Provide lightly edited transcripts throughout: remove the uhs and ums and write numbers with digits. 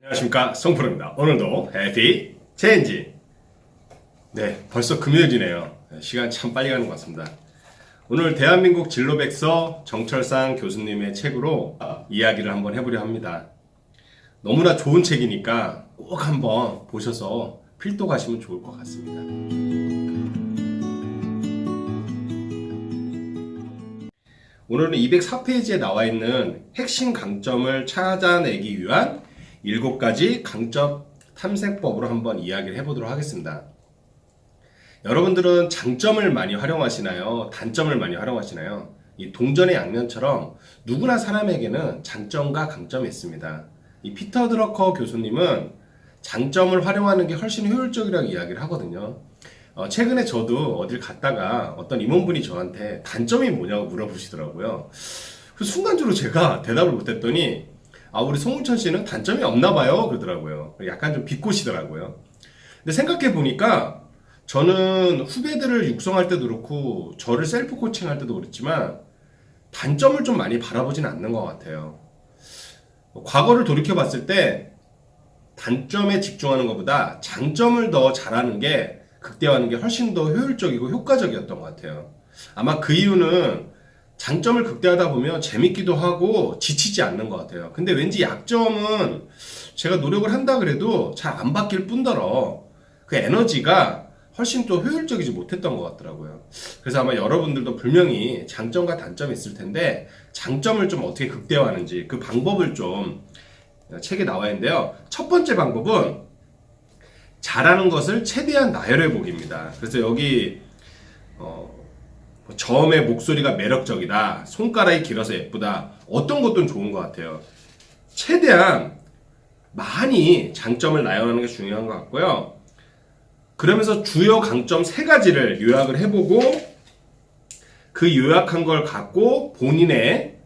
안녕하십니까, 송프로입니다. 오늘도 해피 체인지. 네, 벌써 금요일이네요. 시간 참 빨리 가는 것 같습니다. 오늘 대한민국 진로백서 정철상 교수님의 책으로 이야기를 한번 해보려 합니다. 너무나 좋은 책이니까 꼭 한번 보셔서 필독하시면 좋을 것 같습니다. 오늘은 204페이지에 나와 있는 핵심 강점을 찾아내기 위한 7가지 강점 탐색법으로 한번 이야기를 해보도록 하겠습니다. 여러분들은 장점을 많이 활용하시나요? 단점을 많이 활용하시나요? 이 동전의 양면처럼 누구나 사람에게는 장점과 강점이 있습니다. 이 피터 드러커 교수님은 장점을 활용하는 게 훨씬 효율적이라고 이야기를 하거든요. 최근에 저도 어딜 갔다가 어떤 임원분이 저한테 단점이 뭐냐고 물어보시더라고요. 그 순간적으로 제가 대답을 못했더니 우리 송우천 씨는 단점이 없나 봐요 그러더라고요. 약간 좀 비꼬시더라고요. 근데 생각해 보니까 저는 후배들을 육성할 때도 그렇고 저를 셀프 코칭할 때도 그렇지만 단점을 좀 많이 바라보지는 않는 것 같아요. 과거를 돌이켜 봤을 때 단점에 집중하는 것보다 장점을 더 잘하는 게, 극대화하는 게 훨씬 더 효율적이고 효과적이었던 것 같아요. 아마 그 이유는 장점을 극대화하다 보면 재밌기도 하고 지치지 않는 것 같아요. 근데 왠지 약점은 제가 노력을 한다 그래도 잘 안 바뀔 뿐더러 그 에너지가 훨씬 또 효율적이지 못했던 것 같더라고요. 그래서 아마 여러분들도 분명히 장점과 단점이 있을 텐데 장점을 좀 어떻게 극대화하는지 그 방법을 좀 책에 나와 있는데요. 첫 번째 방법은 잘하는 것을 최대한 나열해 보기입니다. 그래서 여기 저음의 목소리가 매력적이다, 손가락이 길어서 예쁘다, 어떤 것도 좋은 것 같아요. 최대한 많이 장점을 나열하는 게 중요한 것 같고요. 그러면서 주요 강점 3가지를 요약을 해보고 그 요약한 걸 갖고 본인의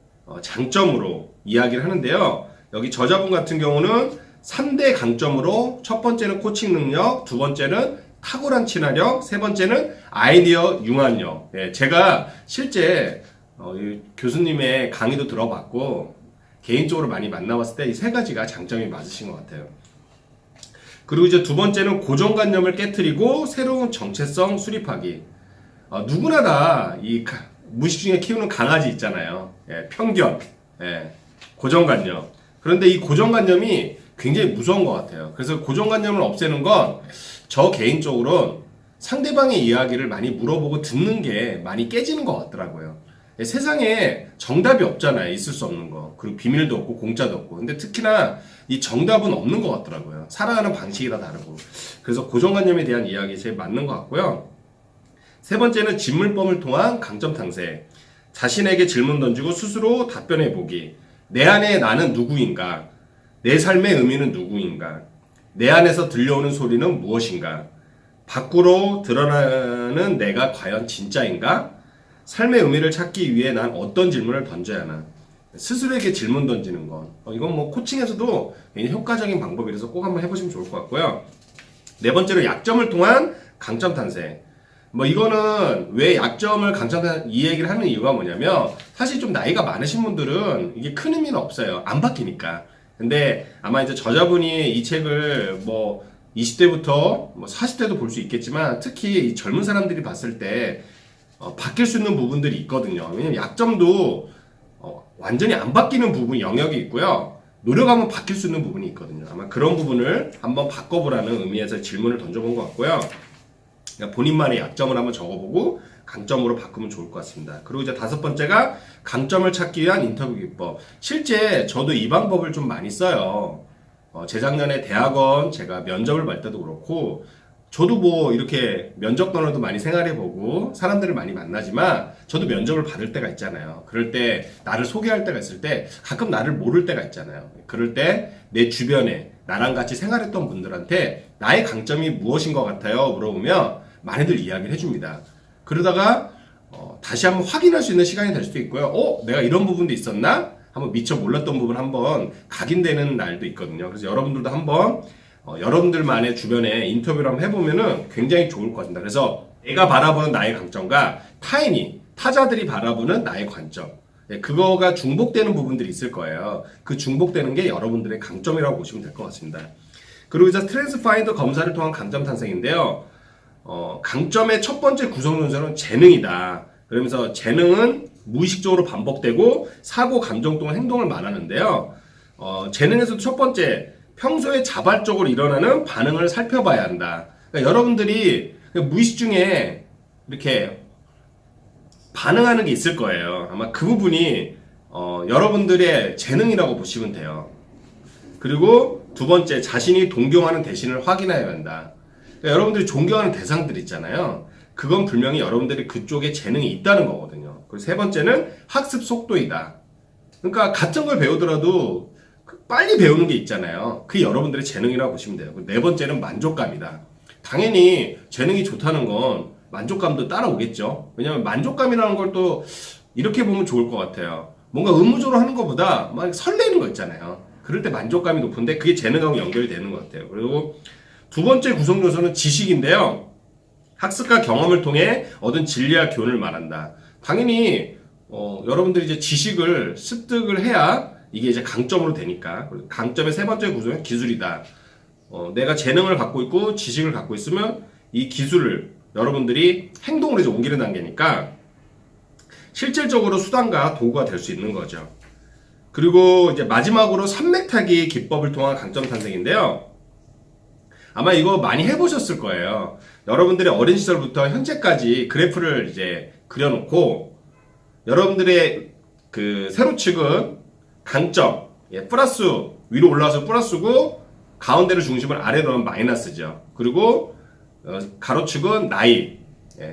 장점으로 이야기를 하는데요. 여기 저자분 같은 경우는 3대 강점으로 첫 번째는 코칭 능력, 두 번째는 탁월한 친화력, 세 번째는 아이디어 융합력. 제가 실제 교수님의 강의도 들어봤고 개인적으로 많이 만나봤을 때 이 3가지가 장점이 맞으신 것 같아요. 그리고 이제 두 번째는 고정관념을 깨트리고 새로운 정체성 수립하기. 누구나 다 이 무의식 중에 키우는 강아지 있잖아요. 편견, 고정관념. 그런데 이 고정관념이 굉장히 무서운 것 같아요. 그래서 고정관념을 없애는 건 저 개인적으로 상대방의 이야기를 많이 물어보고 듣는 게 많이 깨지는 것 같더라고요. 세상에 정답이 없잖아요. 있을 수 없는 거. 그리고 비밀도 없고 공짜도 없고. 근데 특히나 이 정답은 없는 것 같더라고요. 살아가는 방식이 다 다르고. 그래서 고정관념에 대한 이야기 제일 맞는 것 같고요. 세 번째는 진물법을 통한 강점 탕색. 자신에게 질문 던지고 스스로 답변해보기. 내 안에 나는 누구인가? 내 삶의 의미는 누구인가? 내 안에서 들려오는 소리는 무엇인가? 밖으로 드러나는 내가 과연 진짜인가? 삶의 의미를 찾기 위해 난 어떤 질문을 던져야 하나? 스스로에게 질문 던지는 건 이건 뭐 코칭에서도 굉장히 효과적인 방법이라서 꼭 한번 해보시면 좋을 것 같고요. 네 번째로 약점을 통한 강점 탄생. 이거는 왜 약점을 이 얘기를 하는 이유가 뭐냐면 사실 좀 나이가 많으신 분들은 이게 큰 의미는 없어요. 안 바뀌니까. 근데 아마 이제 저자분이 이 책을 20대부터 40대도 볼 수 있겠지만 특히 이 젊은 사람들이 봤을 때 바뀔 수 있는 부분들이 있거든요. 왜냐면 약점도 완전히 안 바뀌는 부분 영역이 있고요. 노력하면 바뀔 수 있는 부분이 있거든요. 아마 그런 부분을 한번 바꿔보라는 의미에서 질문을 던져본 것 같고요. 그러니까 본인만의 약점을 한번 적어보고 강점으로 바꾸면 좋을 것 같습니다. 그리고 이제 5번째가 강점을 찾기 위한 인터뷰 기법. 실제 저도 이 방법을 좀 많이 써요. 재작년에 대학원 제가 면접을 볼 때도 그렇고 저도 이렇게 면접 단어도 많이 생활해보고 사람들을 많이 만나지만 저도 면접을 받을 때가 있잖아요. 그럴 때 나를 소개할 때가 있을 때 가끔 나를 모를 때가 있잖아요. 그럴 때 내 주변에 나랑 같이 생활했던 분들한테 나의 강점이 무엇인 것 같아요? 물어보면 많이들 이야기를 해줍니다. 그러다가 다시 한번 확인할 수 있는 시간이 될 수도 있고요. 내가 이런 부분도 있었나? 한번 미처 몰랐던 부분 한번 각인되는 날도 있거든요. 그래서 여러분들도 한번 여러분들만의 주변에 인터뷰를 한번 해보면은 굉장히 좋을 것 같습니다. 그래서 내가 바라보는 나의 강점과 타자들이 바라보는 나의 관점. 그거가 중복되는 부분들이 있을 거예요. 그 중복되는 게 여러분들의 강점이라고 보시면 될 것 같습니다. 그리고 이제 스트렝스 파인더 검사를 통한 강점 탄생인데요. 강점의 첫 번째 구성 요소는 재능이다. 그러면서 재능은 무의식적으로 반복되고 사고, 감정 동안 행동을 말하는데요. 재능에서도 첫 번째, 평소에 자발적으로 일어나는 반응을 살펴봐야 한다. 그러니까 여러분들이 무의식 중에 이렇게 반응하는 게 있을 거예요. 아마 그 부분이 여러분들의 재능이라고 보시면 돼요. 그리고 두 번째, 자신이 동경하는 대신을 확인해야 한다. 그러니까 여러분들이 존경하는 대상들 있잖아요. 그건 분명히 여러분들이 그쪽에 재능이 있다는 거거든요. 그리고 세 번째는 학습 속도이다. 그러니까 같은 걸 배우더라도 빨리 배우는 게 있잖아요. 그게 여러분들의 재능이라고 보시면 돼요. 네 번째는 만족감이다. 당연히 재능이 좋다는 건 만족감도 따라오겠죠. 왜냐하면 만족감이라는 걸 또 이렇게 보면 좋을 것 같아요. 뭔가 의무적으로 하는 것보다 막 설레는 거 있잖아요. 그럴 때 만족감이 높은데 그게 재능하고 연결이 되는 것 같아요. 그리고 두 번째 구성 요소는 지식인데요. 학습과 경험을 통해 얻은 진리와 교훈을 말한다. 당연히 여러분들이 이제 지식을 습득을 해야 이게 이제 강점으로 되니까. 강점의 세 번째 구성은 기술이다. 내가 재능을 갖고 있고 지식을 갖고 있으면 이 기술을 여러분들이 행동으로 이제 옮기는 단계니까 실질적으로 수단과 도구가 될 수 있는 거죠. 그리고 이제 마지막으로 산맥타기 기법을 통한 강점 탄생인데요. 아마 이거 많이 해보셨을 거예요. 여러분들의 어린 시절부터 현재까지 그래프를 이제 그려놓고 여러분들의 그 세로축은 강점, 플러스 위로 올라와서 플러스고 가운데를 중심을 아래로 하면 마이너스죠. 그리고 가로축은 나이.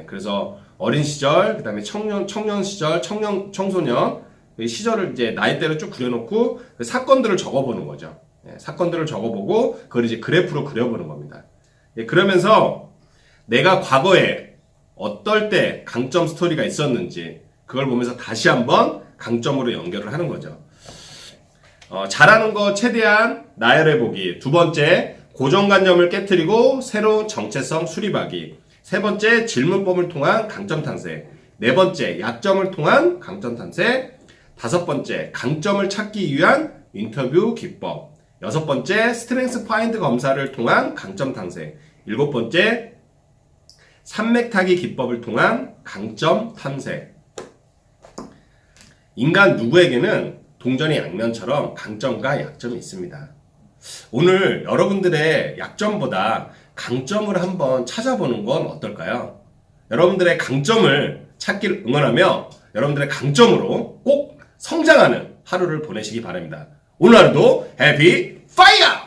그래서 어린 시절, 그다음에 청년 시절, 청소년 시절을 이제 나이대로 쭉 그려놓고 그 사건들을 적어보는 거죠. 사건들을 적어보고 그걸 이제 그래프로 그려보는 겁니다. 그러면서 내가 과거에 어떨 때 강점 스토리가 있었는지 그걸 보면서 다시 한번 강점으로 연결을 하는 거죠. 잘하는 거 최대한 나열해보기. 두 번째, 고정관념을 깨트리고 새로운 정체성 수립하기. 세 번째, 질문법을 통한 강점 탄생. 네 번째, 약점을 통한 강점 탄생. 다섯 번째, 강점을 찾기 위한 인터뷰 기법. 여섯 번째, 스트렝스 파인드 검사를 통한 강점 탄생. 일곱 번째, 산맥타기 기법을 통한 강점 탄생. 인간 누구에게는 동전의 양면처럼 강점과 약점이 있습니다. 오늘 여러분들의 약점보다 강점을 한번 찾아보는 건 어떨까요? 여러분들의 강점을 찾기를 응원하며 여러분들의 강점으로 꼭 성장하는 하루를 보내시기 바랍니다. 오늘 하루도 해피 파이어!